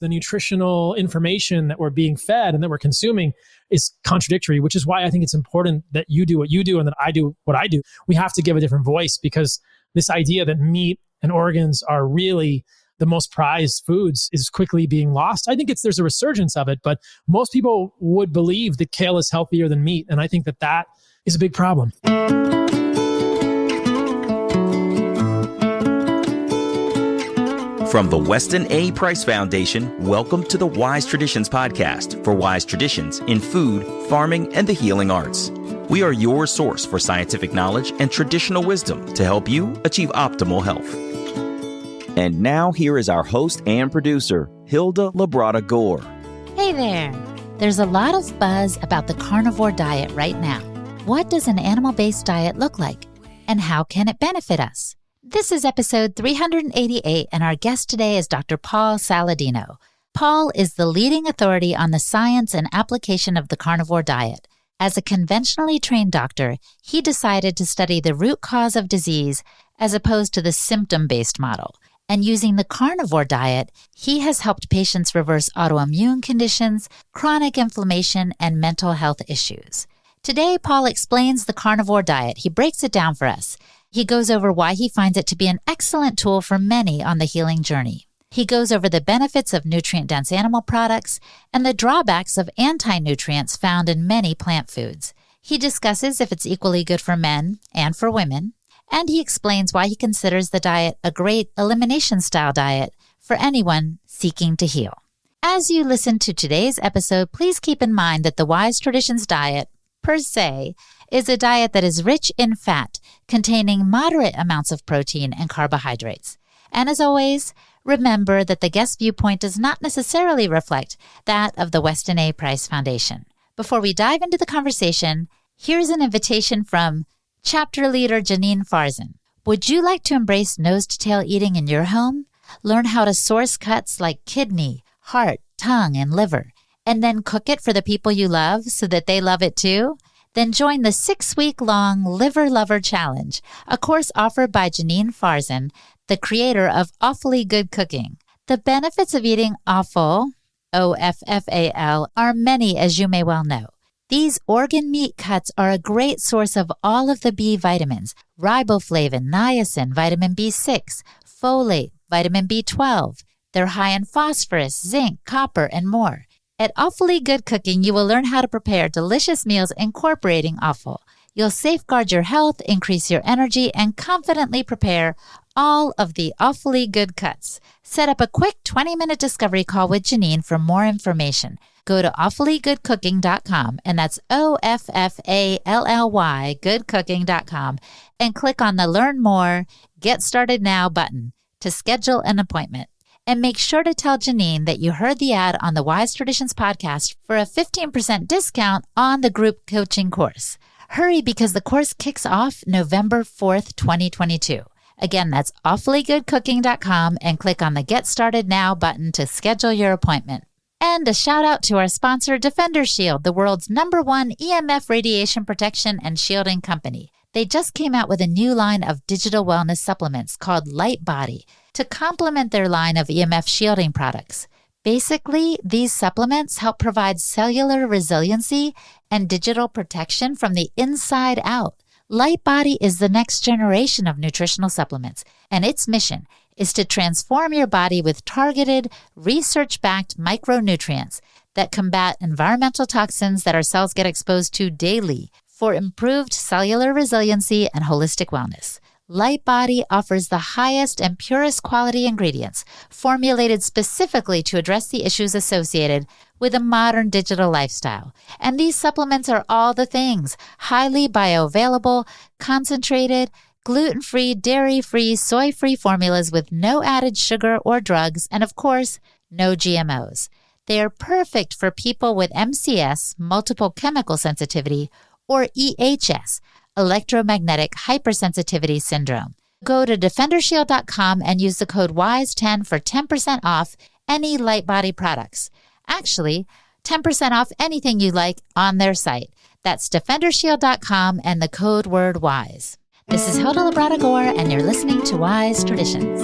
the nutritional information that we're being fed and that we're consuming is contradictory, which is why I think it's important that you do what you do and that I do what I do. We have to give a different voice, because this idea that meat and organs are really the most prized foods is quickly being lost. I think there's a resurgence of it, but most people would believe that kale is healthier than meat. And I think that is a big problem. From the Weston A. Price Foundation, welcome to the Wise Traditions podcast for wise traditions in food, farming, and the healing arts. We are your source for scientific knowledge and traditional wisdom to help you achieve optimal health. And now here is our host and producer, Hilda Labrada Gore. Hey there. There's a lot of buzz about the carnivore diet right now. What does an animal-based diet look like? And how can it benefit us? This is episode 388, and our guest today is Dr. Paul Saladino. Paul is the leading authority on the science and application of the carnivore diet. As a conventionally trained doctor, he decided to study the root cause of disease as opposed to the symptom-based model. And using the carnivore diet, he has helped patients reverse autoimmune conditions, chronic inflammation, and mental health issues. Today, Paul explains the carnivore diet. He breaks it down for us. He goes over why he finds it to be an excellent tool for many on the healing journey. He goes over the benefits of nutrient-dense animal products and the drawbacks of anti-nutrients found in many plant foods. He discusses if it's equally good for men and for women, and he explains why he considers the diet a great elimination-style diet for anyone seeking to heal. As you listen to today's episode, please keep in mind that the Wise Traditions diet, per se, is a diet that is rich in fat, containing moderate amounts of protein and carbohydrates. And as always, remember that the guest viewpoint does not necessarily reflect that of the Weston A. Price Foundation. Before we dive into the conversation, here's an invitation from Chapter Leader Janine Farzan. Would you like to embrace nose-to-tail eating in your home? Learn how to source cuts like kidney, heart, tongue, and liver, and then cook it for the people you love so that they love it too? Then join the 6-week-long Liver Lover Challenge, a course offered by Janine Farzan, the creator of Awfully Good Cooking. The benefits of eating offal, O-F-F-A-L, are many, as you may well know. These organ meat cuts are a great source of all of the B vitamins: riboflavin, niacin, vitamin B6, folate, vitamin B12. They're high in phosphorus, zinc, copper, and more. At Awfully Good Cooking, you will learn how to prepare delicious meals incorporating offal. You'll safeguard your health, increase your energy, and confidently prepare all of the Awfully Good cuts. Set up a quick 20-minute discovery call with Janine for more information. Go to awfullygoodcooking.com, and that's O-F-F-A-L-L-Y, goodcooking.com, and click on the Learn More, Get Started Now button to schedule an appointment. And make sure to tell Janine that you heard the ad on the Wise Traditions podcast for a 15% discount on the group coaching course. Hurry, because the course kicks off November 4th, 2022. Again, that's awfullygoodcooking.com, and click on the Get Started Now button to schedule your appointment. And a shout out to our sponsor, Defender Shield, the world's #1 EMF radiation protection and shielding company. They just came out with a new line of digital wellness supplements called Light Body to complement their line of EMF shielding products. Basically, these supplements help provide cellular resiliency and digital protection from the inside out. Light Body is the next generation of nutritional supplements, and its mission is to transform your body with targeted, research-backed micronutrients that combat environmental toxins that our cells get exposed to daily for improved cellular resiliency and holistic wellness. Light Body offers the highest and purest quality ingredients formulated specifically to address the issues associated with a modern digital lifestyle. And these supplements are all the things: highly bioavailable, concentrated, gluten-free, dairy-free, soy-free formulas with no added sugar or drugs, and of course, no GMOs. They are perfect for people with MCS, multiple chemical sensitivity, or EHS, electromagnetic hypersensitivity syndrome. Go to defendershield.com and use the code WISE10 for 10% off any Light Body products. Actually, 10% off anything you like on their site. That's defendershield.com and the code word WISE. This is Hilda Labrada Gore, and you're listening to Wise Traditions.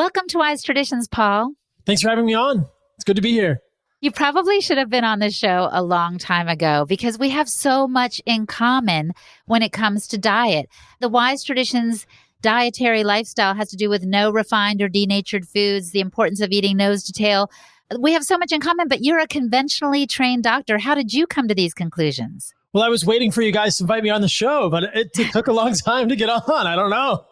Welcome to Wise Traditions, Paul. Thanks for having me on. It's good to be here. You probably should have been on this show a long time ago because we have so much in common when it comes to diet. The Wise Traditions dietary lifestyle has to do with no refined or denatured foods, the importance of eating nose to tail. We have so much in common, but you're a conventionally trained doctor. How did you come to these conclusions? Well, I was waiting for you guys to invite me on the show, but it took a long time to get on. I don't know.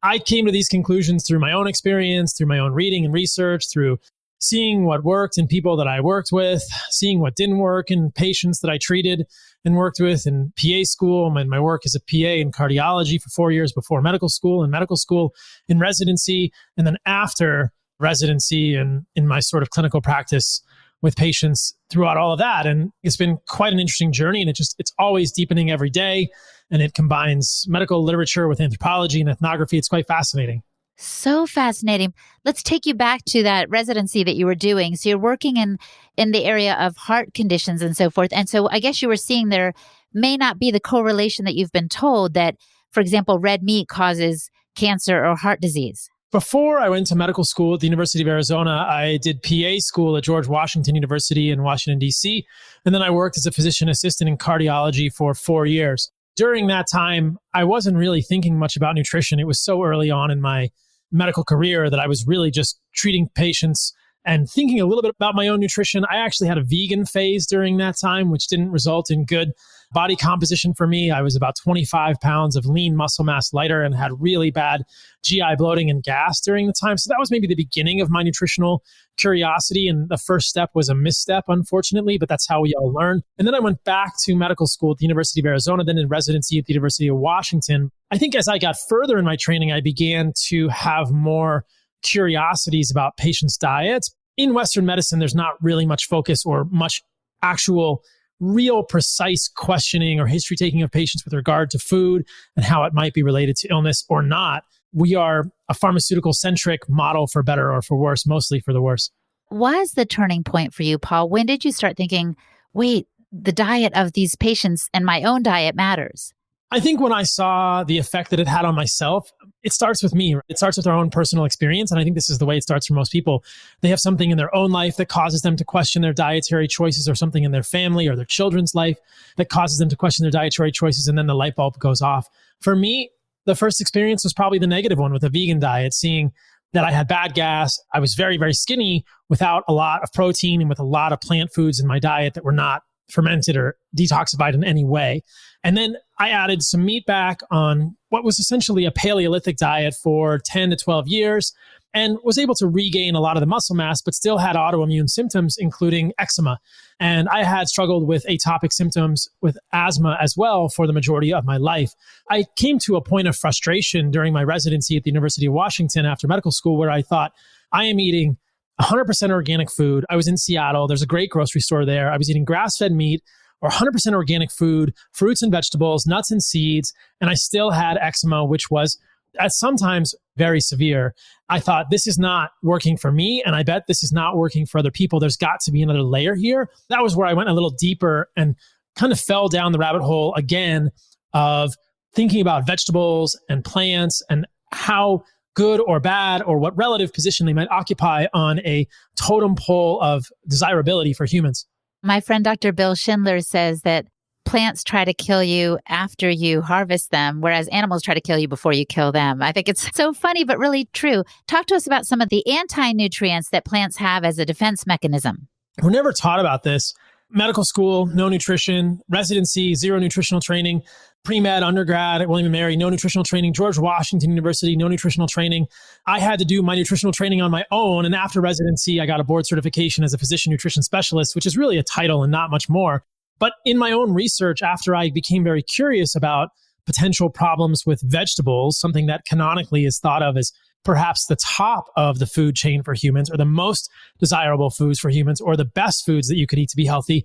I came to these conclusions through my own experience, through my own reading and research, through seeing what worked in people that I worked with, seeing what didn't work in patients that I treated and worked with in PA school. My work as a PA in cardiology for 4 years before medical school, and medical school in residency, and then after residency and in my sort of clinical practice with patients throughout all of that. And it's been quite an interesting journey, and it's always deepening every day. And it combines medical literature with anthropology and ethnography. It's quite fascinating. So fascinating. Let's take you back to that residency that you were doing. So you're working in the area of heart conditions and so forth. And so I guess you were seeing there may not be the correlation that you've been told that, for example, red meat causes cancer or heart disease. Before I went to medical school at the University of Arizona, I did PA school at George Washington University in Washington, D.C. And then I worked as a physician assistant in cardiology for 4 years. During that time, I wasn't really thinking much about nutrition. It was so early on in my medical career that I was really just treating patients and thinking a little bit about my own nutrition. I actually had a vegan phase during that time, which didn't result in good body composition for me. I was about 25 pounds of lean muscle mass lighter and had really bad GI bloating and gas during the time. So that was maybe the beginning of my nutritional curiosity. And the first step was a misstep, unfortunately, but that's how we all learn. And then I went back to medical school at the University of Arizona, then in residency at the University of Washington. I think as I got further in my training, I began to have more curiosities about patients' diets. In Western medicine, there's not really much focus or much actual real precise questioning or history taking of patients with regard to food and how it might be related to illness or not. We are a pharmaceutical centric model for better or for worse, mostly for the worse. Was the turning point for you, Paul? When did you start thinking, wait, the diet of these patients and my own diet matters? I think when I saw the effect that it had on myself, it starts with me. It starts with our own personal experience. And I think this is the way it starts for most people. They have something in their own life that causes them to question their dietary choices, or something in their family or their children's life that causes them to question their dietary choices. And then the light bulb goes off. For me, the first experience was probably the negative one with a vegan diet, seeing that I had bad gas. I was very, very skinny without a lot of protein and with a lot of plant foods in my diet that were not fermented or detoxified in any way. And then I added some meat back on what was essentially a Paleolithic diet for 10 to 12 years and was able to regain a lot of the muscle mass, but still had autoimmune symptoms, including eczema. And I had struggled with atopic symptoms with asthma as well for the majority of my life. I came to a point of frustration during my residency at the University of Washington after medical school where I thought, I am eating 100% organic food. I was in Seattle. There's a great grocery store there. I was eating grass-fed meat or 100% organic food, fruits and vegetables, nuts and seeds, and I still had eczema, which was at sometimes very severe. I thought, this is not working for me, and I bet this is not working for other people. There's got to be another layer here. That was where I went a little deeper and kind of fell down the rabbit hole again of thinking about vegetables and plants and how good or bad or what relative position they might occupy on a totem pole of desirability for humans. My friend Dr. Bill Schindler says that plants try to kill you after you harvest them, whereas animals try to kill you before you kill them. I think it's so funny, but really true. Talk to us about some of the anti-nutrients that plants have as a defense mechanism. We're never taught about this. Medical school, no nutrition. Residency, zero nutritional training. Pre-med, undergrad at William & Mary, no nutritional training. George Washington University, no nutritional training. I had to do my nutritional training on my own. And after residency, I got a board certification as a physician nutrition specialist, which is really a title and not much more. But in my own research, after I became very curious about potential problems with vegetables, something that canonically is thought of as perhaps the top of the food chain for humans, or the most desirable foods for humans, or the best foods that you could eat to be healthy,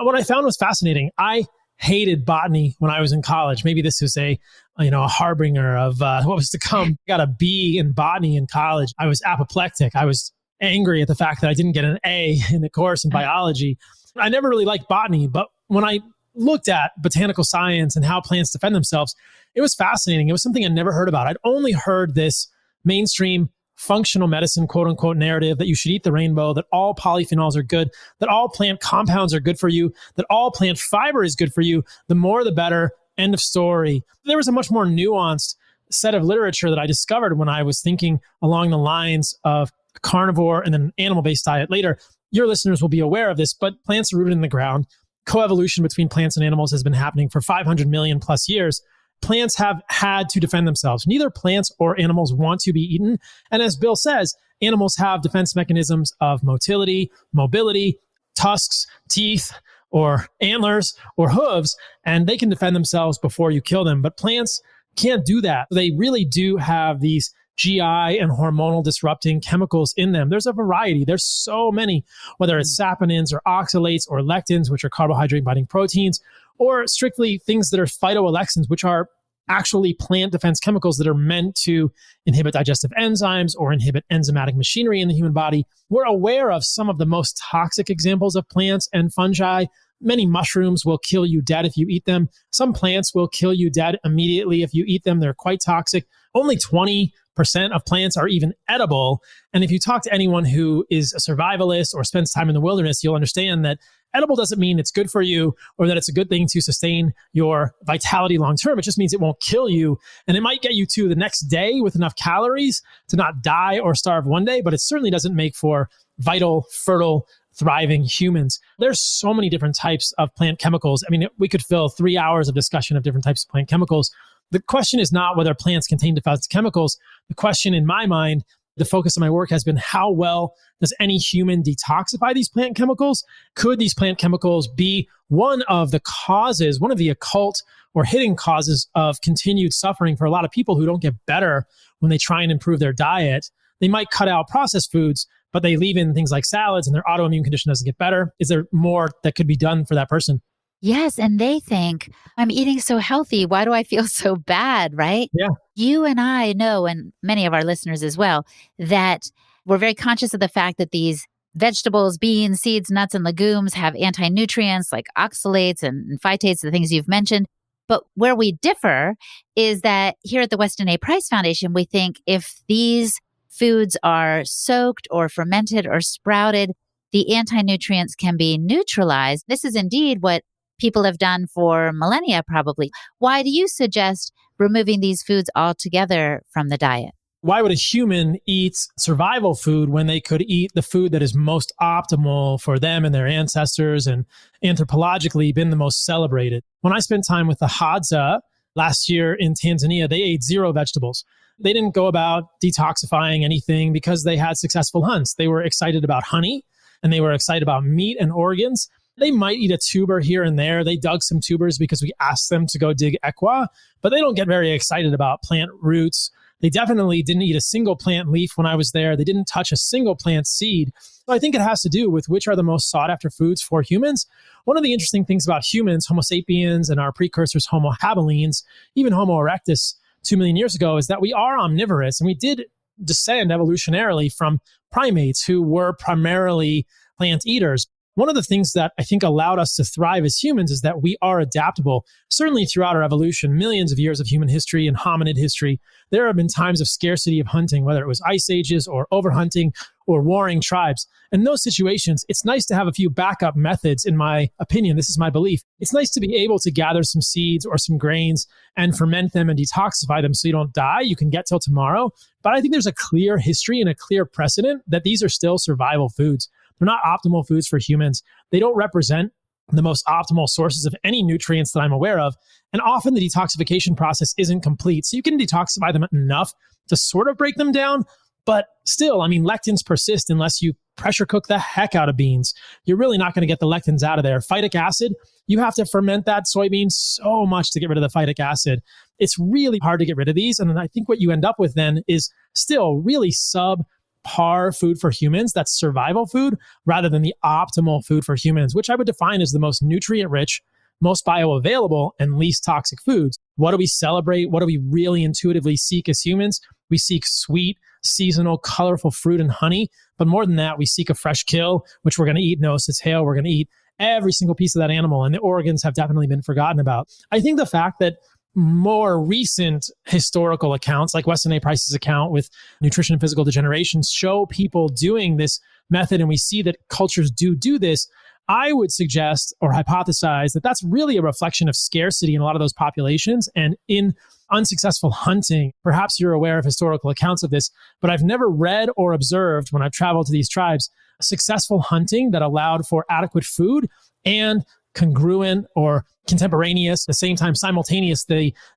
what I found was fascinating. I hated botany when I was in college. Maybe this is a harbinger of what was to come. I got a B in botany in college. I was apoplectic. I was angry at the fact that I didn't get an A in the course in biology. I never really liked botany, but when I looked at botanical science and how plants defend themselves, it was fascinating. It was something I never heard about. I'd only heard this mainstream functional medicine, quote unquote, narrative that you should eat the rainbow, that all polyphenols are good, that all plant compounds are good for you, that all plant fiber is good for you, the more the better. End of story. There was a much more nuanced set of literature that I discovered when I was thinking along the lines of carnivore and then an animal-based diet later. Your listeners will be aware of this, but plants are rooted in the ground. Coevolution between plants and animals has been happening for 500 million plus years. Plants have had to defend themselves. Neither plants or animals want to be eaten. And as Bill says, animals have defense mechanisms of motility, mobility, tusks, teeth, or antlers, or hooves, and they can defend themselves before you kill them. But plants can't do that. They really do have these GI and hormonal disrupting chemicals in them. There's a variety. There's so many, whether it's saponins or oxalates or lectins, which are carbohydrate binding proteins, or strictly things that are phytoalexins, which are actually plant defense chemicals that are meant to inhibit digestive enzymes or inhibit enzymatic machinery in the human body. We're aware of some of the most toxic examples of plants and fungi. Many mushrooms will kill you dead if you eat them. Some plants will kill you dead immediately if you eat them. They're quite toxic. Only 20% of plants are even edible. And if you talk to anyone who is a survivalist or spends time in the wilderness, you'll understand that edible doesn't mean it's good for you or that it's a good thing to sustain your vitality long term. It just means it won't kill you. And it might get you to the next day with enough calories to not die or starve one day, but it certainly doesn't make for vital, fertile, thriving humans. There's so many different types of plant chemicals. I mean, we could fill 3 hours of discussion of different types of plant chemicals. The question is not whether plants contain defensive chemicals. The question in my mind, the focus of my work has been how well does any human detoxify these plant chemicals? Could these plant chemicals be one of the causes, one of the occult or hidden causes of continued suffering for a lot of people who don't get better when they try and improve their diet? They might cut out processed foods, but they leave in things like salads and their autoimmune condition doesn't get better. Is there more that could be done for that person? Yes. And they think, I'm eating so healthy. Why do I feel so bad? Right? Yeah. You and I know, and many of our listeners as well, that we're very conscious of the fact that these vegetables, beans, seeds, nuts, and legumes have anti-nutrients like oxalates and phytates, the things you've mentioned. But where we differ is that here at the Weston A. Price Foundation, we think if these foods are soaked or fermented or sprouted, the anti-nutrients can be neutralized. This is indeed what people have done for millennia, probably. Why do you suggest removing these foods altogether from the diet? Why would a human eat survival food when they could eat the food that is most optimal for them and their ancestors and anthropologically been the most celebrated? When I spent time with the Hadza last year in Tanzania, they ate 0 vegetables. They didn't go about detoxifying anything because they had successful hunts. They were excited about honey and they were excited about meat and organs. They might eat a tuber here and there. They dug some tubers because we asked them to go dig equa, but they don't get very excited about plant roots. They definitely didn't eat a single plant leaf when I was there. They didn't touch a single plant seed. So I think it has to do with which are the most sought after foods for humans. One of the interesting things about humans, Homo sapiens and our precursors, Homo habilis, even Homo erectus 2 million years ago, is that we are omnivorous and we did descend evolutionarily from primates who were primarily plant eaters. One of the things that I think allowed us to thrive as humans is that we are adaptable. Certainly throughout our evolution, millions of years of human history and hominid history, there have been times of scarcity of hunting, whether it was ice ages or overhunting or warring tribes. In those situations, it's nice to have a few backup methods, in my opinion. This is my belief. It's nice to be able to gather some seeds or some grains and ferment them and detoxify them so you don't die. You can get till tomorrow. But I think there's a clear history and a clear precedent that these are still survival foods. They're not optimal foods for humans. They don't represent the most optimal sources of any nutrients that I'm aware of. And often the detoxification process isn't complete. So you can detoxify them enough to sort of break them down. But still, I mean, lectins persist unless you pressure cook the heck out of beans. You're really not going to get the lectins out of there. Phytic acid, you have to ferment that soybean so much to get rid of the phytic acid. It's really hard to get rid of these. And then I think what you end up with then is still really subpar food for humans. That's survival food rather than the optimal food for humans, which I would define as the most nutrient-rich, most bioavailable, and least toxic foods. What do we celebrate? What do we really intuitively seek as humans? We seek sweet, seasonal, colorful fruit and honey. But more than that, we seek a fresh kill, which we're going to eat nose to tail. We're going to eat every single piece of that animal. And the organs have definitely been forgotten about. I think the fact that more recent historical accounts like Weston A. Price's account with nutrition and physical degeneration show people doing this method, and we see that cultures do this, I would suggest or hypothesize that that's really a reflection of scarcity in a lot of those populations. And in unsuccessful hunting, perhaps you're aware of historical accounts of this, but I've never read or observed when I've traveled to these tribes, successful hunting that allowed for adequate food and congruent or contemporaneous, at the same time, simultaneous,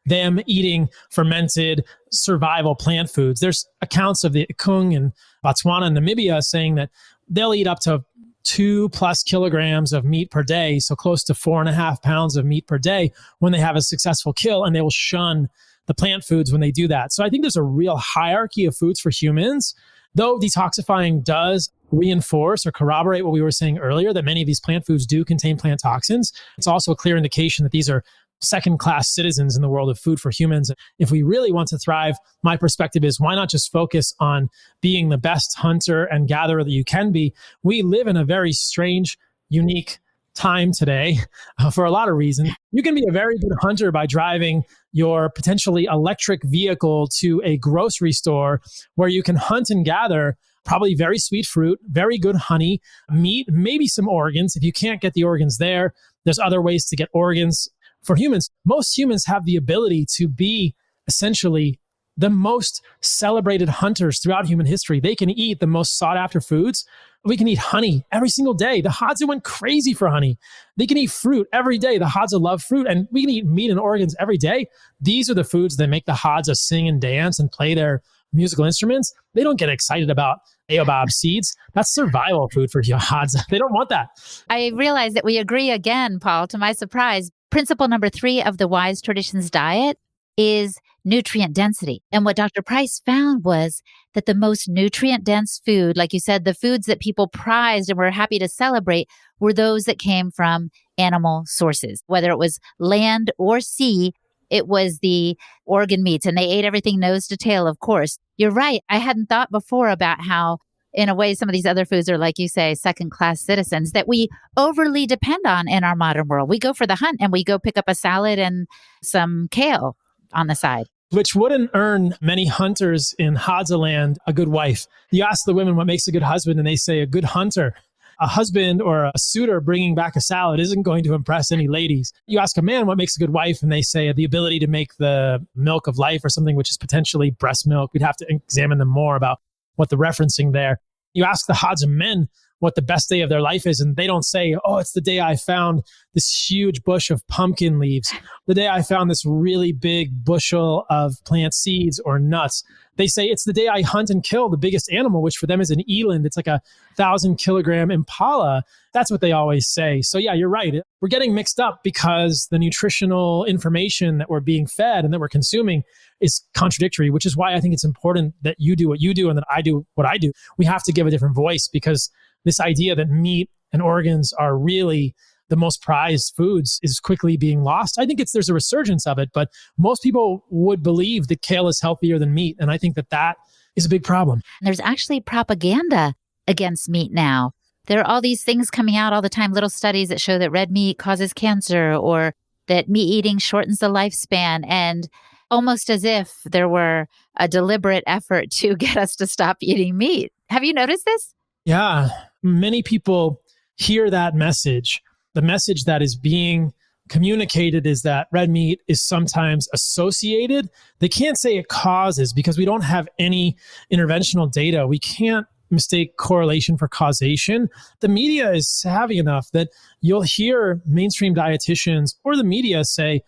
them eating fermented survival plant foods. There's accounts of the Ikung in Botswana and Namibia saying that they'll eat up to 2+ kilograms of meat per day, so close to 4.5 pounds of meat per day when they have a successful kill, and they will shun the plant foods when they do that. So I think there's a real hierarchy of foods for humans, though detoxifying does reinforce or corroborate what we were saying earlier, that many of these plant foods do contain plant toxins. It's also a clear indication that these are second-class citizens in the world of food for humans. If we really want to thrive, my perspective is why not just focus on being the best hunter and gatherer that you can be? We live in a very strange, unique time today for a lot of reasons. You can be a very good hunter by driving your potentially electric vehicle to a grocery store where you can hunt and gather probably very sweet fruit, very good honey, meat, maybe some organs. If you can't get the organs there, there's other ways to get organs. For humans, most humans have the ability to be essentially the most celebrated hunters throughout human history. They can eat the most sought after foods. We can eat honey every single day. The Hadza went crazy for honey. They can eat fruit every day. The Hadza love fruit, and we can eat meat and organs every day. These are the foods that make the Hadza sing and dance and play their musical instruments. They don't get excited about baobab seeds. That's survival food for Hadza. They don't want that. I realize that we agree again, Paul, to my surprise. Principle number 3 of the Wise Traditions diet is nutrient density. And what Dr. Price found was that the most nutrient dense food, like you said, the foods that people prized and were happy to celebrate were those that came from animal sources, whether it was land or sea. It was the organ meats, and they ate everything nose to tail, of course. You're right. I hadn't thought before about how, in a way, some of these other foods are, like you say, second-class citizens that we overly depend on in our modern world. We go for the hunt and we go pick up a salad and some kale on the side. Which wouldn't earn many hunters in Hadza land a good wife. You ask the women what makes a good husband, and they say a good hunter. A husband or a suitor bringing back a salad isn't going to impress any ladies. You ask a man what makes a good wife, and they say the ability to make the milk of life or something, which is potentially breast milk. We'd have to examine them more about what the referencing there. You ask the Hadza men what the best day of their life is, and they don't say, oh, it's the day I found this huge bush of pumpkin leaves, the day I found this really big bushel of plant seeds or nuts. They say it's the day I hunt and kill the biggest animal, which for them is an eland. It's like a 1,000-kilogram impala. That's what they always say. So yeah, you're right. We're getting mixed up because the nutritional information that we're being fed and that we're consuming is contradictory, which is why I think it's important that you do what you do and that I do what I do. We have to give a different voice, because this idea that meat and organs are really the most prized foods is quickly being lost. I think there's a resurgence of it, but most people would believe that kale is healthier than meat. And I think that is a big problem. There's actually propaganda against meat now. There are all these things coming out all the time, little studies that show that red meat causes cancer or that meat eating shortens the lifespan, and almost as if there were a deliberate effort to get us to stop eating meat. Have you noticed this? Yeah, many people hear that message. The message that is being communicated is that red meat is sometimes associated. They can't say it causes because we don't have any interventional data. We can't mistake correlation for causation. The media is savvy enough that you'll hear mainstream dietitians or the media say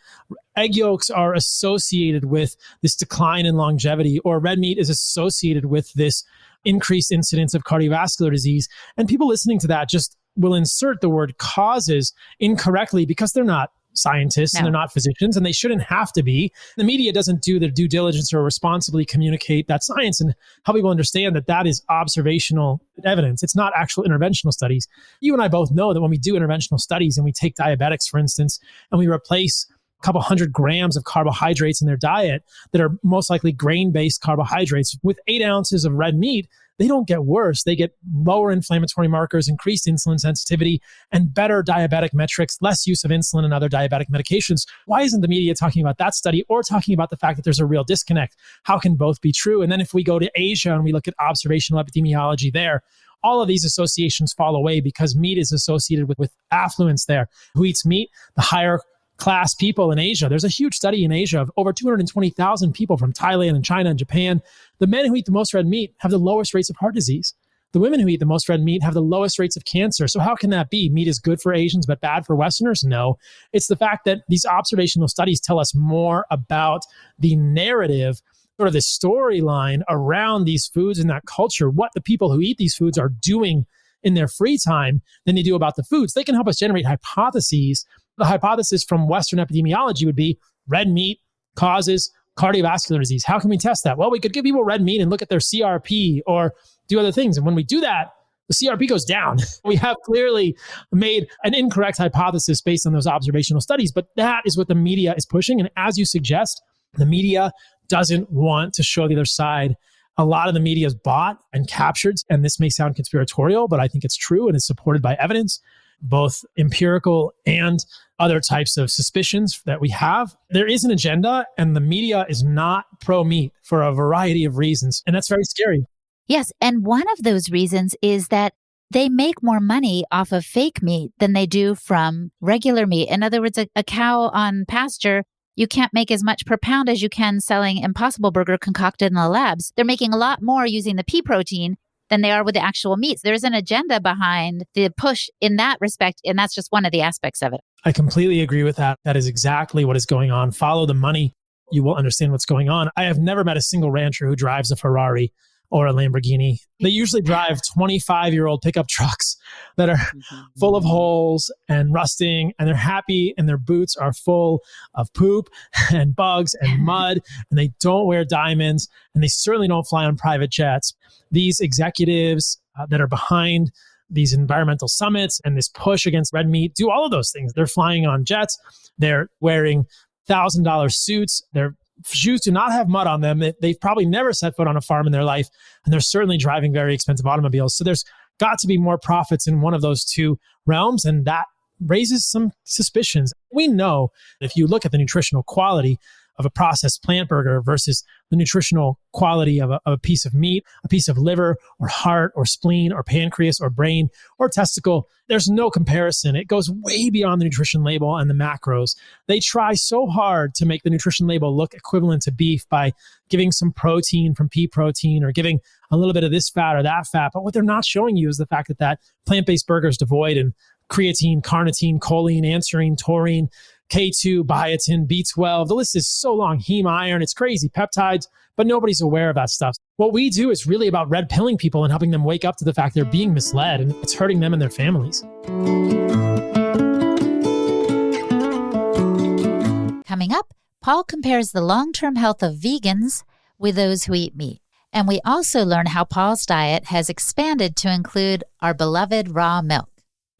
egg yolks are associated with this decline in longevity, or red meat is associated with this increased incidence of cardiovascular disease. And people listening to that just will insert the word causes incorrectly because they're not scientists and they're not physicians, and they shouldn't have to be. The media doesn't do their due diligence or responsibly communicate that science and help people understand that that is observational evidence. It's not actual interventional studies. You and I both know that when we do interventional studies and we take diabetics, for instance, and we replace a couple hundred grams of carbohydrates in their diet that are most likely grain-based carbohydrates. With 8 ounces of red meat, they don't get worse. They get lower inflammatory markers, increased insulin sensitivity, and better diabetic metrics, less use of insulin and other diabetic medications. Why isn't the media talking about that study or talking about the fact that there's a real disconnect? How can both be true? And then if we go to Asia and we look at observational epidemiology there, all of these associations fall away because meat is associated with affluence there. Who eats meat? The higher class people in Asia. There's a huge study in Asia of over 220,000 people from Thailand and China and Japan. The men who eat the most red meat have the lowest rates of heart disease. The women who eat the most red meat have the lowest rates of cancer. So how can that be? Meat is good for Asians, but bad for Westerners? No. It's the fact that these observational studies tell us more about the narrative, sort of the storyline around these foods and that culture, what the people who eat these foods are doing in their free time than they do about the foods. They can help us generate hypotheses. The hypothesis from Western epidemiology would be red meat causes cardiovascular disease. How can we test that? Well, we could give people red meat and look at their CRP or do other things. And when we do that, the CRP goes down. We have clearly made an incorrect hypothesis based on those observational studies, but that is what the media is pushing. And as you suggest, the media doesn't want to show the other side. A lot of the media is bought and captured, and this may sound conspiratorial, but I think it's true and is supported by evidence, both empirical and other types of suspicions that we have. There is an agenda, and the media is not pro-meat for a variety of reasons, and that's very scary. Yes, and one of those reasons is that they make more money off of fake meat than they do from regular meat. In other words, a cow on pasture, you can't make as much per pound as you can selling Impossible Burger concocted in the labs. They're making a lot more using the pea protein than they are with the actual meats. There's an agenda behind the push in that respect, and that's just one of the aspects of it. I completely agree with that. That is exactly what is going on. Follow the money. You will understand what's going on. I have never met a single rancher who drives a Ferrari or a Lamborghini. They usually drive 25-year-old pickup trucks that are full of holes and rusting, and they're happy, and their boots are full of poop and bugs and mud, and they don't wear diamonds, and they certainly don't fly on private jets. These executives that are behind these environmental summits and this push against red meat do all of those things. They're flying on jets. They're wearing $1,000 suits. Their shoes do not have mud on them. They've probably never set foot on a farm in their life, and they're certainly driving very expensive automobiles. So there's got to be more profits in one of those two realms, and that raises some suspicions. We know if you look at the nutritional quality of a processed plant burger versus the nutritional quality of a piece of meat, a piece of liver or heart or spleen or pancreas or brain or testicle, there's no comparison. It goes way beyond the nutrition label and the macros. They try so hard to make the nutrition label look equivalent to beef by giving some protein from pea protein or giving a little bit of this fat or that fat. But what they're not showing you is the fact that plant-based burger is devoid in creatine, carnitine, choline, anserine, taurine, K2, biotin, B12. The list is so long. Heme, iron, it's crazy. Peptides, but nobody's aware of that stuff. What we do is really about red pilling people and helping them wake up to the fact they're being misled, and it's hurting them and their families. Coming up, Paul compares the long-term health of vegans with those who eat meat. And we also learn how Paul's diet has expanded to include our beloved raw milk.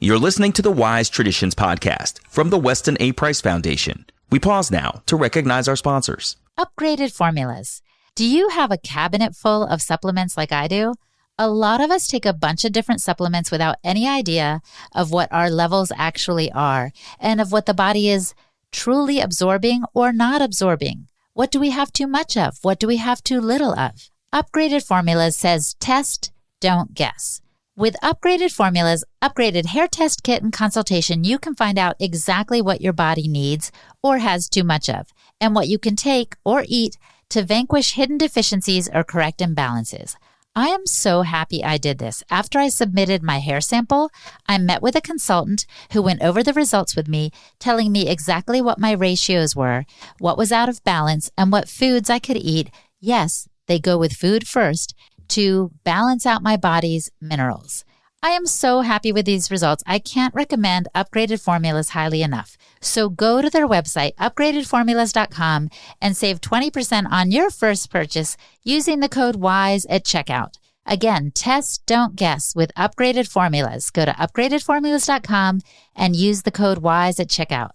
You're listening to the Wise Traditions podcast from the Weston A. Price Foundation. We pause now to recognize our sponsors. Upgraded formulas. Do you have a cabinet full of supplements like I do? A lot of us take a bunch of different supplements without any idea of what our levels actually are and of what the body is truly absorbing or not absorbing. What do we have too much of? What do we have too little of? Upgraded Formulas says test, don't guess. With Upgraded Formulas, upgraded hair test kit and consultation, you can find out exactly what your body needs or has too much of, and what you can take or eat to vanquish hidden deficiencies or correct imbalances. I am so happy I did this. After I submitted my hair sample, I met with a consultant who went over the results with me, telling me exactly what my ratios were, what was out of balance, and what foods I could eat. Yes, they go with food first, to balance out my body's minerals. I am so happy with these results. I can't recommend Upgraded Formulas highly enough. So go to their website, upgradedformulas.com, and save 20% on your first purchase using the code WISE at checkout. Again, test, don't guess with Upgraded Formulas. Go to upgradedformulas.com and use the code WISE at checkout.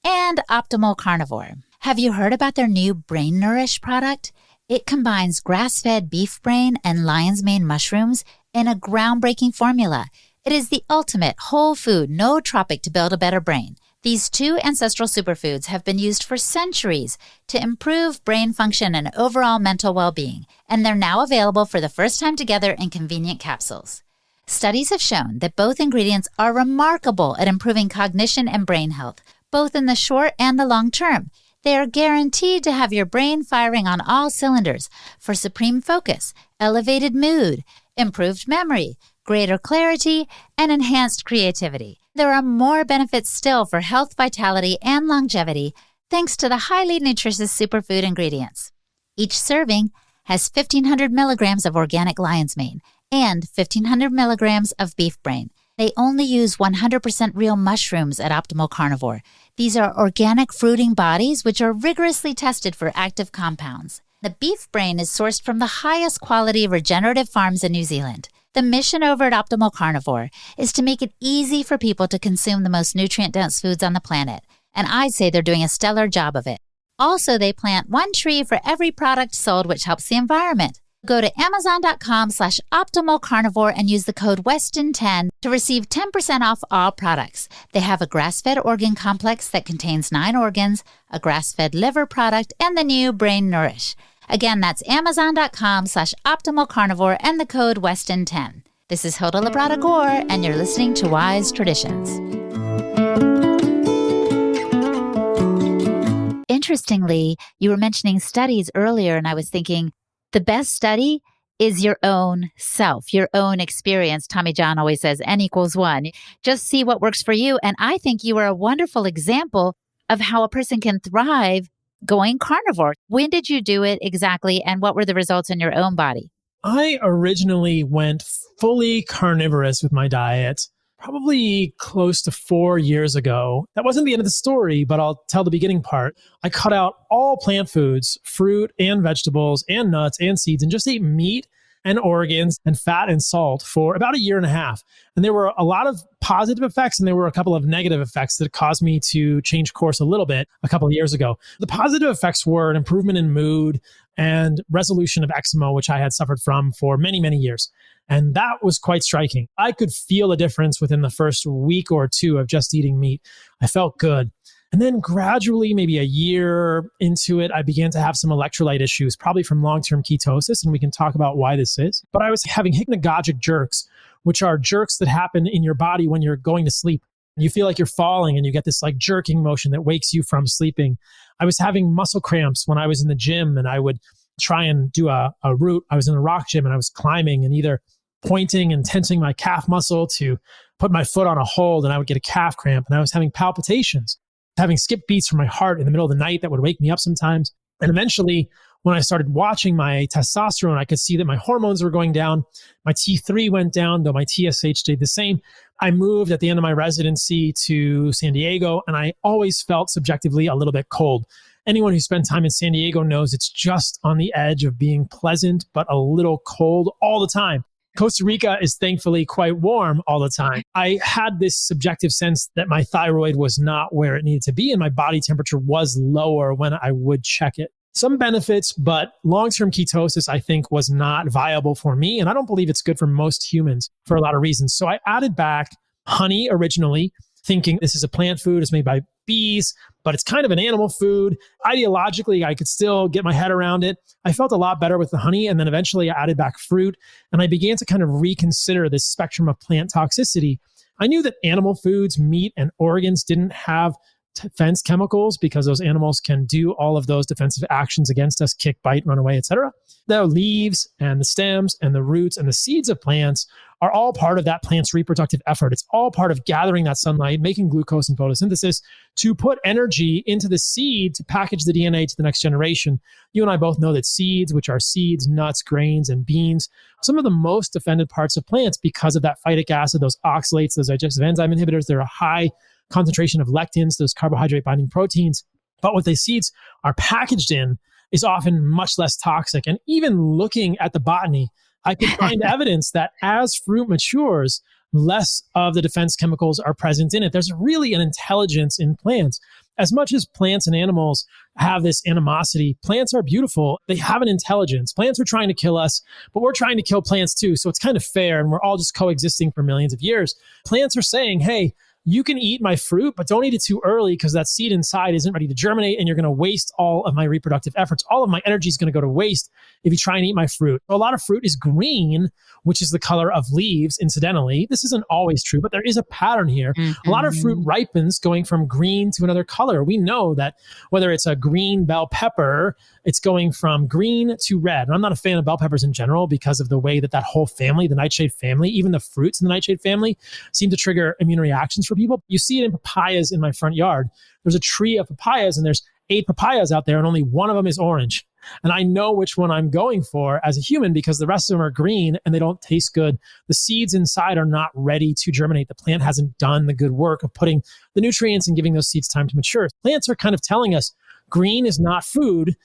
and Optimal Carnivore. Have you heard about their new Brain Nourish product? It combines grass-fed beef brain and lion's mane mushrooms in a groundbreaking formula. It is the ultimate whole food, nootropic to build a better brain. These two ancestral superfoods have been used for centuries to improve brain function and overall mental well-being, and they're now available for the first time together in convenient capsules. Studies have shown that both ingredients are remarkable at improving cognition and brain health, both in the short and the long term. They are guaranteed to have your brain firing on all cylinders for supreme focus, elevated mood, improved memory, greater clarity, and enhanced creativity. There are more benefits still for health, vitality, and longevity thanks to the highly nutritious superfood ingredients. Each serving has 1,500 milligrams of organic lion's mane and 1,500 milligrams of beef brain. They only use 100% real mushrooms at Optimal Carnivore. These are organic fruiting bodies which are rigorously tested for active compounds. The beef brain is sourced from the highest quality regenerative farms in New Zealand. The mission over at Optimal Carnivore is to make it easy for people to consume the most nutrient-dense foods on the planet, and I'd say they're doing a stellar job of it. Also, they plant one tree for every product sold, which helps the environment. Go to amazon.com/optimalcarnivore and use the code WESTON10 to receive 10% off all products. They have a grass-fed organ complex that contains 9 organs, a grass-fed liver product, and the new Brain Nourish. Again, that's amazon.com/optimalcarnivore and the code WESTON10. This is Hilda Labrada Gore, and you're listening to Wise Traditions. Interestingly, you were mentioning studies earlier, and I was thinking the best study is your own self, your own experience. Tommy John always says N equals 1. Just see what works for you. And I think you are a wonderful example of how a person can thrive going carnivore. When did you do it exactly, and what were the results in your own body? I originally went fully carnivorous with my diet probably close to 4 years ago. That wasn't the end of the story, but I'll tell the beginning part. I cut out all plant foods, fruit and vegetables and nuts and seeds, and just ate meat and organs and fat and salt for about a year and a half. And there were a lot of positive effects, and there were a couple of negative effects that caused me to change course a little bit a couple of years ago. The positive effects were an improvement in mood and resolution of eczema, which I had suffered from for many, many years. And that was quite striking. I could feel a difference within the first week or two of just eating meat. I felt good. And then gradually, maybe a year into it, I began to have some electrolyte issues, probably from long-term ketosis, and we can talk about why this is. But I was having hypnagogic jerks, which are jerks that happen in your body when you're going to sleep. You feel like you're falling and you get this like jerking motion that wakes you from sleeping. I was having muscle cramps when I was in the gym, and I would try and do a route. I was in a rock gym and I was climbing and either pointing and tensing my calf muscle to put my foot on a hold, and I would get a calf cramp, and I was having palpitations, having skip beats from my heart in the middle of the night that would wake me up sometimes. And eventually, when I started watching my testosterone, I could see that my hormones were going down. My T3 went down, though my TSH stayed the same. I moved at the end of my residency to San Diego, and I always felt subjectively a little bit cold. Anyone who spent time in San Diego knows it's just on the edge of being pleasant, but a little cold all the time. Costa Rica is thankfully quite warm all the time. I had this subjective sense that my thyroid was not where it needed to be, and my body temperature was lower when I would check it. Some benefits, but long-term ketosis, I think, was not viable for me. And I don't believe it's good for most humans for a lot of reasons. So I added back honey originally, thinking this is a plant food, it's made by bees, but it's kind of an animal food. Ideologically, I could still get my head around it. I felt a lot better with the honey. And then eventually I added back fruit, and I began to kind of reconsider this spectrum of plant toxicity. I knew that animal foods, meat and organs didn't have defense chemicals because those animals can do all of those defensive actions against us, kick, bite, run away, etc. The leaves and the stems and the roots and the seeds of plants are all part of that plant's reproductive effort. It's all part of gathering that sunlight, making glucose and photosynthesis to put energy into the seed to package the DNA to the next generation. You and I both know that seeds, which are seeds, nuts, grains, and beans, some of the most defended parts of plants because of that phytic acid, those oxalates, those digestive enzyme inhibitors. They're a high concentration of lectins, those carbohydrate binding proteins. But what the seeds are packaged in is often much less toxic. And even looking at the botany, I could find evidence that as fruit matures, less of the defense chemicals are present in it. There's really an intelligence in plants. As much as plants and animals have this animosity, plants are beautiful. They have an intelligence. Plants are trying to kill us, but we're trying to kill plants too. So it's kind of fair, and we're all just coexisting for millions of years. Plants are saying, hey, you can eat my fruit, but don't eat it too early because that seed inside isn't ready to germinate and you're going to waste all of my reproductive efforts. All of my energy is going to go to waste if you try and eat my fruit. A lot of fruit is green, which is the color of leaves, incidentally. This isn't always true, but there is a pattern here. A lot of fruit ripens going from green to another color. We know that whether it's a green bell pepper, it's going from green to red. And I'm not a fan of bell peppers in general because of the way that whole family, the nightshade family, even the fruits in the nightshade family, seem to trigger immune reactions for people. You see it in papayas in my front yard. There's a tree of papayas and there's 8 papayas out there and only one of them is orange. And I know which one I'm going for as a human because the rest of them are green and they don't taste good. The seeds inside are not ready to germinate. The plant hasn't done the good work of putting the nutrients and giving those seeds time to mature. Plants are kind of telling us green is not food,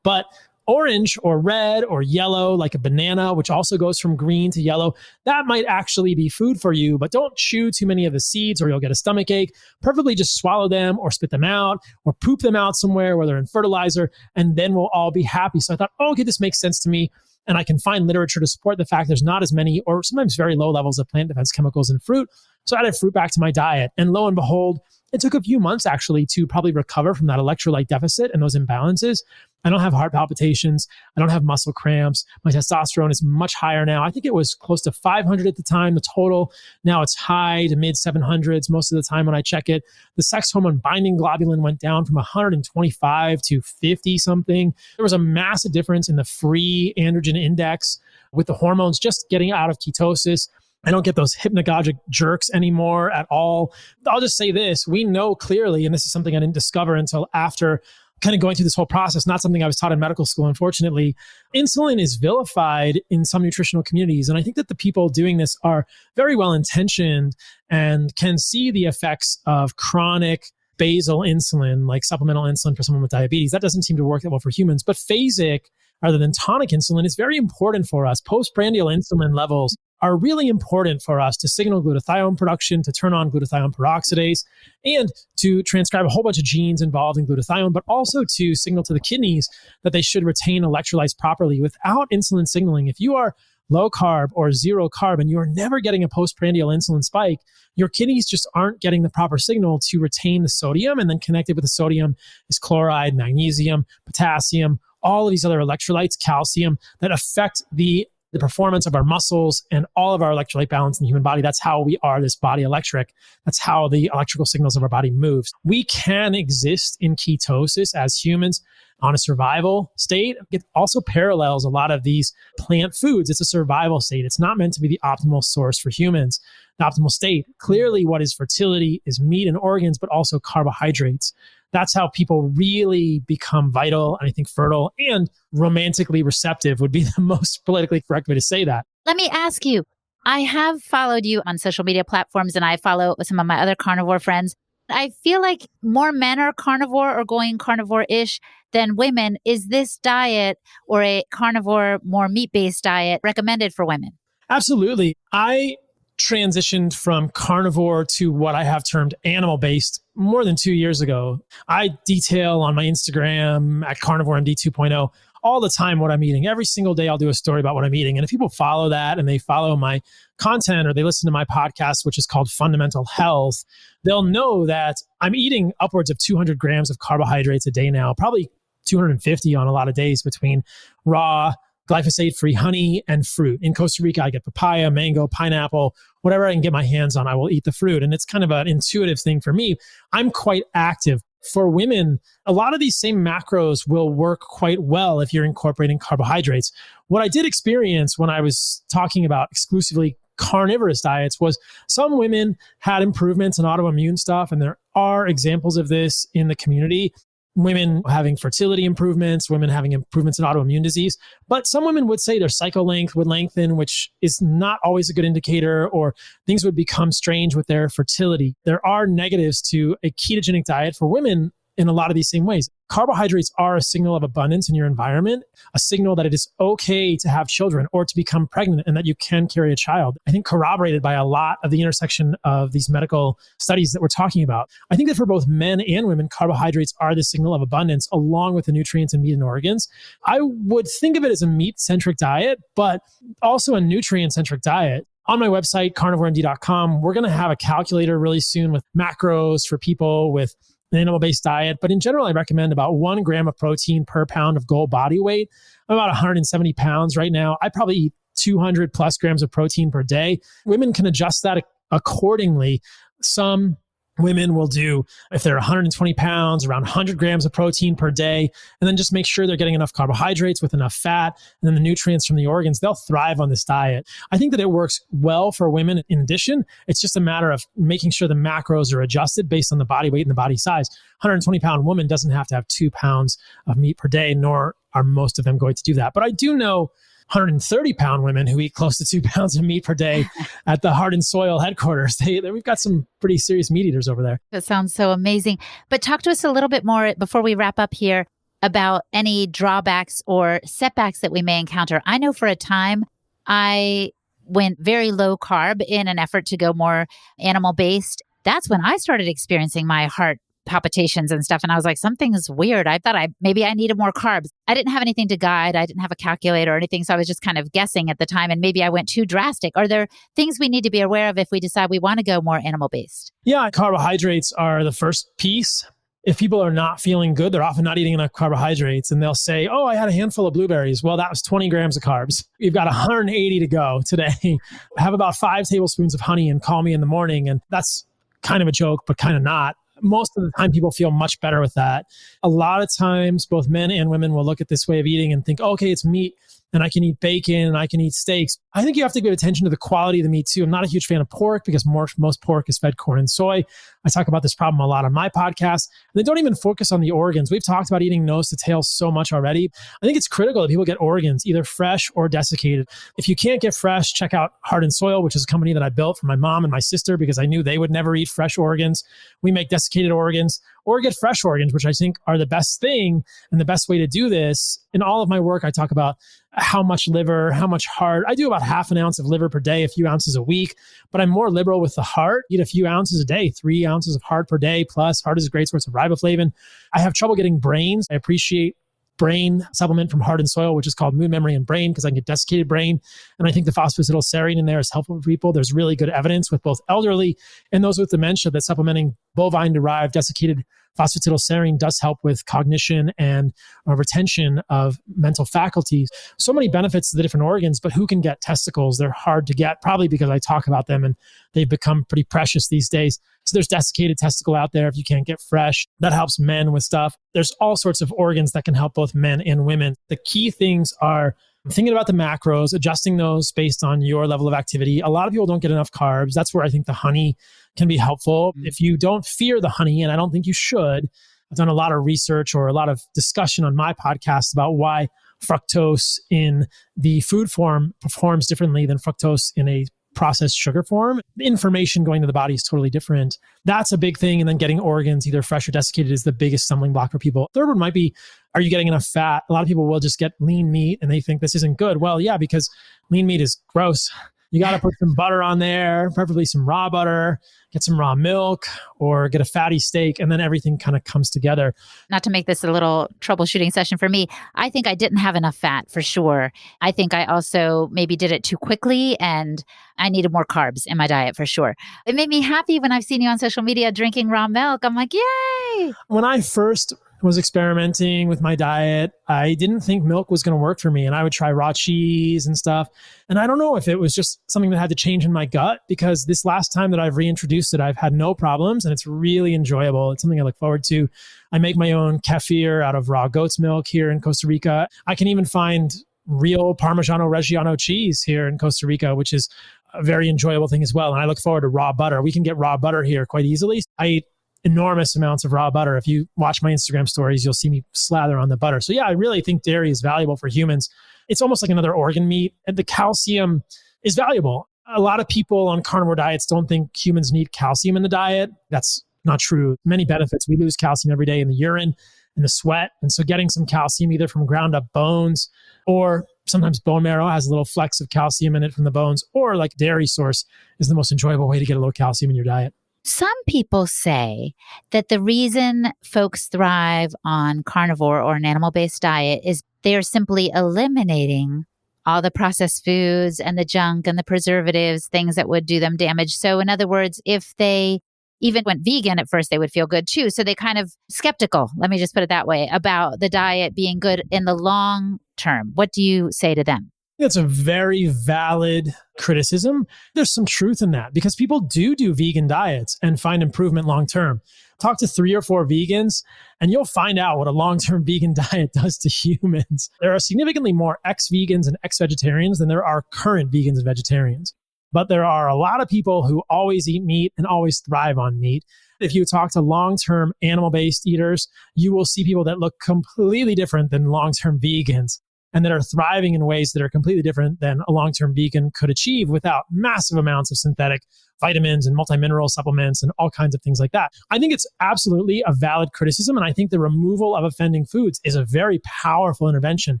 but orange or red or yellow, like a banana, which also goes from green to yellow, that might actually be food for you, but don't chew too many of the seeds or you'll get a stomach ache. Preferably just swallow them or spit them out or poop them out somewhere where they're in fertilizer, and then we'll all be happy. So I thought, okay, this makes sense to me. And I can find literature to support the fact there's not as many or sometimes very low levels of plant defense chemicals in fruit. So I added fruit back to my diet. And lo and behold, it took a few months actually to probably recover from that electrolyte deficit and those imbalances. I don't have heart palpitations. I don't have muscle cramps. My testosterone is much higher now. I think it was close to 500 at the time, the total. Now it's high to mid 700s most of the time when I check it. The sex hormone binding globulin went down from 125 to 50 something. There was a massive difference in the free androgen index with the hormones just getting out of ketosis. I don't get those hypnagogic jerks anymore at all. I'll just say this. We know clearly, and this is something I didn't discover until after kind of going through this whole process, not something I was taught in medical school, unfortunately. Insulin is vilified in some nutritional communities. And I think that the people doing this are very well intentioned and can see the effects of chronic basal insulin, like supplemental insulin for someone with diabetes. That doesn't seem to work that well for humans. But phasic, rather than tonic insulin, is very important for us. Postprandial insulin levels are really important for us to signal glutathione production, to turn on glutathione peroxidase, and to transcribe a whole bunch of genes involved in glutathione, but also to signal to the kidneys that they should retain electrolytes properly. Without insulin signaling, if you are low carb or zero carb and you are never getting a postprandial insulin spike, your kidneys just aren't getting the proper signal to retain the sodium, and then connected with the sodium is chloride, magnesium, potassium, all of these other electrolytes, calcium, that affect the performance of our muscles and all of our electrolyte balance in the human body. That's how we are this body electric. That's how the electrical signals of our body moves. We can exist in ketosis as humans on a survival state. It also parallels a lot of these plant foods. It's a survival state. It's not meant to be the optimal source for humans. The optimal state, clearly what is fertility is meat and organs, but also carbohydrates. That's how people really become vital and I think fertile and romantically receptive would be the most politically correct way to say that. Let me ask you, I have followed you on social media platforms and I follow some of my other carnivore friends. I feel like more men are carnivore or going carnivore-ish than women. Is this diet or a carnivore, more meat-based diet recommended for women? Absolutely. I transitioned from carnivore to what I have termed animal-based more than 2 years ago. I detail on my Instagram at Carnivore MD 2.0 all the time what I'm eating. Every single day I'll do a story about what I'm eating. And if people follow that and they follow my content or they listen to my podcast, which is called Fundamental Health, they'll know that I'm eating upwards of 200 grams of carbohydrates a day now, probably 250 on a lot of days between raw, glyphosate-free honey and fruit. In Costa Rica, I get papaya, mango, pineapple, whatever I can get my hands on, I will eat the fruit. And it's kind of an intuitive thing for me. I'm quite active. For women, a lot of these same macros will work quite well if you're incorporating carbohydrates. What I did experience when I was talking about exclusively carnivorous diets was some women had improvements in autoimmune stuff, and there are examples of this in the community. Women having fertility improvements, women having improvements in autoimmune disease. But some women would say their cycle length would lengthen, which is not always a good indicator, or things would become strange with their fertility. There are negatives to a ketogenic diet for women in a lot of these same ways. Carbohydrates are a signal of abundance in your environment, a signal that it is okay to have children or to become pregnant and that you can carry a child. I think corroborated by a lot of the intersection of these medical studies that we're talking about. I think that for both men and women, carbohydrates are the signal of abundance along with the nutrients in meat and organs. I would think of it as a meat-centric diet, but also a nutrient-centric diet. On my website, carnivoremd.com, we're going to have a calculator really soon with macros for people with an animal-based diet. But in general, I recommend about 1 gram of protein per pound of goal body weight. I'm about 170 pounds right now. I probably eat 200 plus grams of protein per day. Women can adjust that accordingly. Some women will do, if they're 120 pounds, around 100 grams of protein per day, and then just make sure they're getting enough carbohydrates with enough fat and then the nutrients from the organs. They'll thrive on this diet. I think that it works well for women. In addition, it's just a matter of making sure the macros are adjusted based on the body weight and the body size. 120-pound woman doesn't have to have 2 pounds of meat per day, nor are most of them going to do that. But I do know 130-pound women who eat close to 2 pounds of meat per day at the Heart and Soil headquarters. We've got some pretty serious meat eaters over there. That sounds so amazing. But talk to us a little bit more before we wrap up here about any drawbacks or setbacks that we may encounter. I know for a time I went very low carb in an effort to go more animal-based. That's when I started experiencing my heart palpitations and stuff. And I was like, something's weird. I thought maybe I needed more carbs. I didn't have anything to guide. I didn't have a calculator or anything. So I was just kind of guessing at the time. And maybe I went too drastic. Are there things we need to be aware of if we decide we want to go more animal-based? Yeah, carbohydrates are the first piece. If people are not feeling good, they're often not eating enough carbohydrates and they'll say, oh, I had a handful of blueberries. Well, that was 20 grams of carbs. You've got 180 to go today. Have about 5 tablespoons of honey and call me in the morning. And that's kind of a joke, but kind of not. Most of the time, people feel much better with that. A lot of times, both men and women will look at this way of eating and think, okay, it's meat and I can eat bacon and I can eat steaks. I think you have to give attention to the quality of the meat too. I'm not a huge fan of pork because most pork is fed corn and soy. I talk about this problem a lot on my podcast. And they don't even focus on the organs. We've talked about eating nose to tail so much already. I think it's critical that people get organs, either fresh or desiccated. If you can't get fresh, check out Heart and Soil, which is a company that I built for my mom and my sister because I knew they would never eat fresh organs. We make desiccated organs or get fresh organs, which I think are the best thing and the best way to do this. In all of my work, I talk about how much liver, how much heart. I do about half an ounce of liver per day, a few ounces a week, but I'm more liberal with the heart. Eat a few ounces a day, 3 ounces of heart per day. Plus, heart is a great source of riboflavin. I have trouble getting brains. I appreciate brain supplement from Heart and Soil, which is called Mood, Memory, and Brain, because I can get desiccated brain. And I think the phosphatidylserine in there is helpful for people. There's really good evidence with both elderly and those with dementia that supplementing bovine-derived desiccated phosphatidylserine does help with cognition and retention of mental faculties. So many benefits to the different organs, but who can get testicles? They're hard to get, probably because I talk about them and they've become pretty precious these days. So there's desiccated testicle out there if you can't get fresh. That helps men with stuff. There's all sorts of organs that can help both men and women. The key things are thinking about the macros, adjusting those based on your level of activity. A lot of people don't get enough carbs. That's where I think the honey can be helpful. If you don't fear the honey, and I don't think you should, I've done a lot of research or a lot of discussion on my podcast about why fructose in the food form performs differently than fructose in a processed sugar form. The information going to the body is totally different. That's a big thing. And then getting organs, either fresh or desiccated, is the biggest stumbling block for people. Third one might be, are you getting enough fat? A lot of people will just get lean meat and they think this isn't good. Well, yeah, because lean meat is gross. You got to put some butter on there, preferably some raw butter, get some raw milk, or get a fatty steak, and then everything kind of comes together. Not to make this a little troubleshooting session for me, I think I didn't have enough fat for sure. I think I also maybe did it too quickly and I needed more carbs in my diet for sure. It made me happy when I've seen you on social media drinking raw milk. I'm like, yay! When I first was experimenting with my diet, I didn't think milk was going to work for me. And I would try raw cheese and stuff. And I don't know if it was just something that had to change in my gut, because this last time that I've reintroduced it, I've had no problems and it's really enjoyable. It's something I look forward to. I make my own kefir out of raw goat's milk here in Costa Rica. I can even find real Parmigiano Reggiano cheese here in Costa Rica, which is a very enjoyable thing as well. And I look forward to raw butter. We can get raw butter here quite easily. I eat enormous amounts of raw butter. If you watch my Instagram stories, you'll see me slather on the butter. So yeah, I really think dairy is valuable for humans. It's almost like another organ meat, and the calcium is valuable. A lot of people on carnivore diets don't think humans need calcium in the diet. That's not true. Many benefits. We lose calcium every day in the urine, in the sweat. And so getting some calcium either from ground up bones, or sometimes bone marrow has a little flecks of calcium in it from the bones, or like dairy source is the most enjoyable way to get a little calcium in your diet. Some people say that the reason folks thrive on carnivore or an animal-based diet is they're simply eliminating all the processed foods and the junk and the preservatives, things that would do them damage. So in other words, if they even went vegan at first, they would feel good too. So they kind of skeptical, let me just put it that way, about the diet being good in the long term. What do you say to them? That's a very valid criticism. There's some truth in that because people do vegan diets and find improvement long term. Talk to 3 or 4 vegans and you'll find out what a long-term vegan diet does to humans. There are significantly more ex-vegans and ex-vegetarians than there are current vegans and vegetarians. But there are a lot of people who always eat meat and always thrive on meat. If you talk to long-term animal-based eaters, you will see people that look completely different than long-term vegans and that are thriving in ways that are completely different than a long-term vegan could achieve without massive amounts of synthetic vitamins and multimineral supplements and all kinds of things like that. I think it's absolutely a valid criticism. And I think the removal of offending foods is a very powerful intervention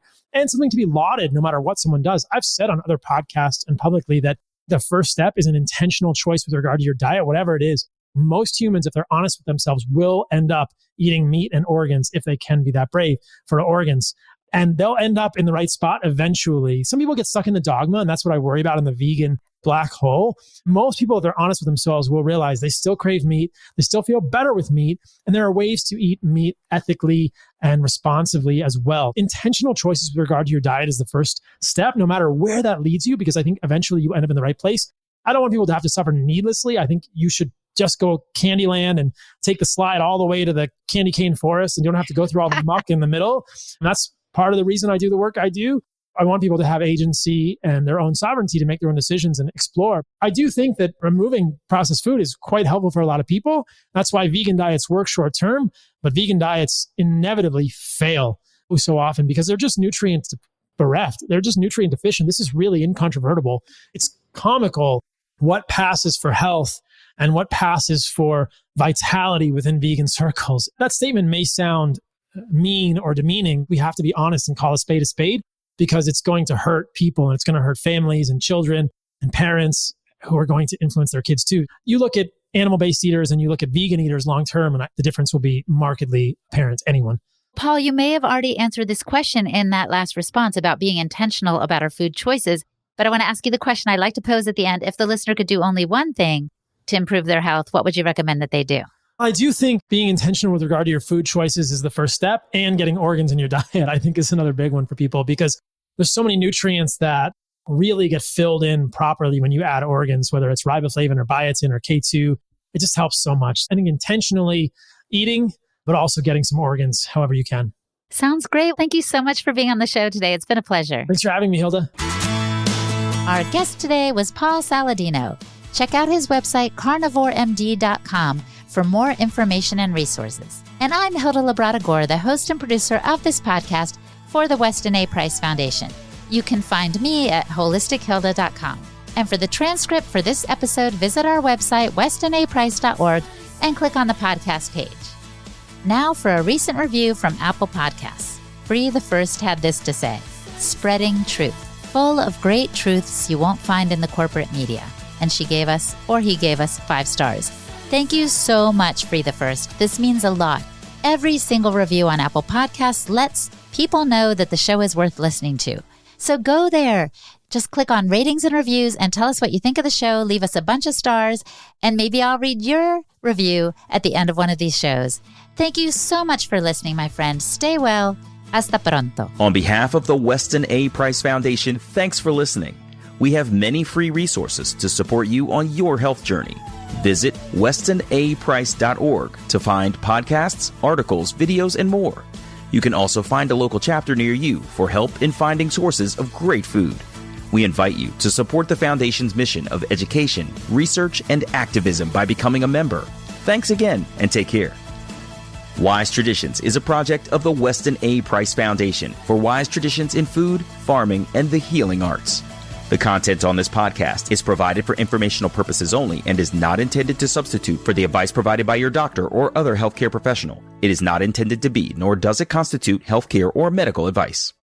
and something to be lauded no matter what someone does. I've said on other podcasts and publicly that the first step is an intentional choice with regard to your diet, whatever it is. Most humans, if they're honest with themselves, will end up eating meat and organs if they can be that brave for organs. And they'll end up in the right spot eventually. Some people get stuck in the dogma, and that's what I worry about in the vegan black hole. Most people, if they're honest with themselves, will realize they still crave meat. They still feel better with meat. And there are ways to eat meat ethically and responsively as well. Intentional choices with regard to your diet is the first step, no matter where that leads you, because I think eventually you end up in the right place. I don't want people to have to suffer needlessly. I think you should just go Candyland and take the slide all the way to the candy cane forest, and you don't have to go through all the muck in the middle. And that's part of the reason I do the work I do. I want people to have agency and their own sovereignty to make their own decisions and explore. I do think that removing processed food is quite helpful for a lot of people. That's why vegan diets work short term, but vegan diets inevitably fail so often because they're just nutrient bereft. They're just nutrient deficient. This is really incontrovertible. It's comical what passes for health and what passes for vitality within vegan circles. That statement may sound mean or demeaning. We have to be honest and call a spade because it's going to hurt people and it's going to hurt families and children and parents who are going to influence their kids too. You look at animal-based eaters and you look at vegan eaters long-term and the difference will be markedly apparent to anyone. Paul, you may have already answered this question in that last response about being intentional about our food choices, but I want to ask you the question I'd like to pose at the end. If the listener could do only one thing to improve their health, what would you recommend that they do? I do think being intentional with regard to your food choices is the first step, and getting organs in your diet, I think, is another big one for people because there's so many nutrients that really get filled in properly when you add organs, whether it's riboflavin or biotin or K2. It just helps so much. I think intentionally eating, but also getting some organs however you can. Sounds great. Thank you so much for being on the show today. It's been a pleasure. Thanks for having me, Hilda. Our guest today was Paul Saladino. Check out his website, carnivoremd.com, for more information and resources. And I'm Hilda Labrada-Gore, the host and producer of this podcast for the Weston A. Price Foundation. You can find me at holistichilda.com. And for the transcript for this episode, visit our website, westonaprice.org, and click on the podcast page. Now for a recent review from Apple Podcasts. Bree the First had this to say: spreading truth, full of great truths you won't find in the corporate media. And he gave us 5 stars. Thank you so much, Bree the First. This means a lot. Every single review on Apple Podcasts lets people know that the show is worth listening to. So go there. Just click on ratings and reviews and tell us what you think of the show. Leave us a bunch of stars, and maybe I'll read your review at the end of one of these shows. Thank you so much for listening, my friend. Stay well. Hasta pronto. On behalf of the Weston A. Price Foundation, thanks for listening. We have many free resources to support you on your health journey. Visit westonaprice.org to find podcasts, articles, videos, and more. You can also find a local chapter near you for help in finding sources of great food. We invite you to support the Foundation's mission of education, research, and activism by becoming a member. Thanks again, and take care. Wise Traditions is a project of the Weston A. Price Foundation for wise traditions in food, farming, and the healing arts. The content on this podcast is provided for informational purposes only and is not intended to substitute for the advice provided by your doctor or other healthcare professional. It is not intended to be, nor does it constitute healthcare or medical advice.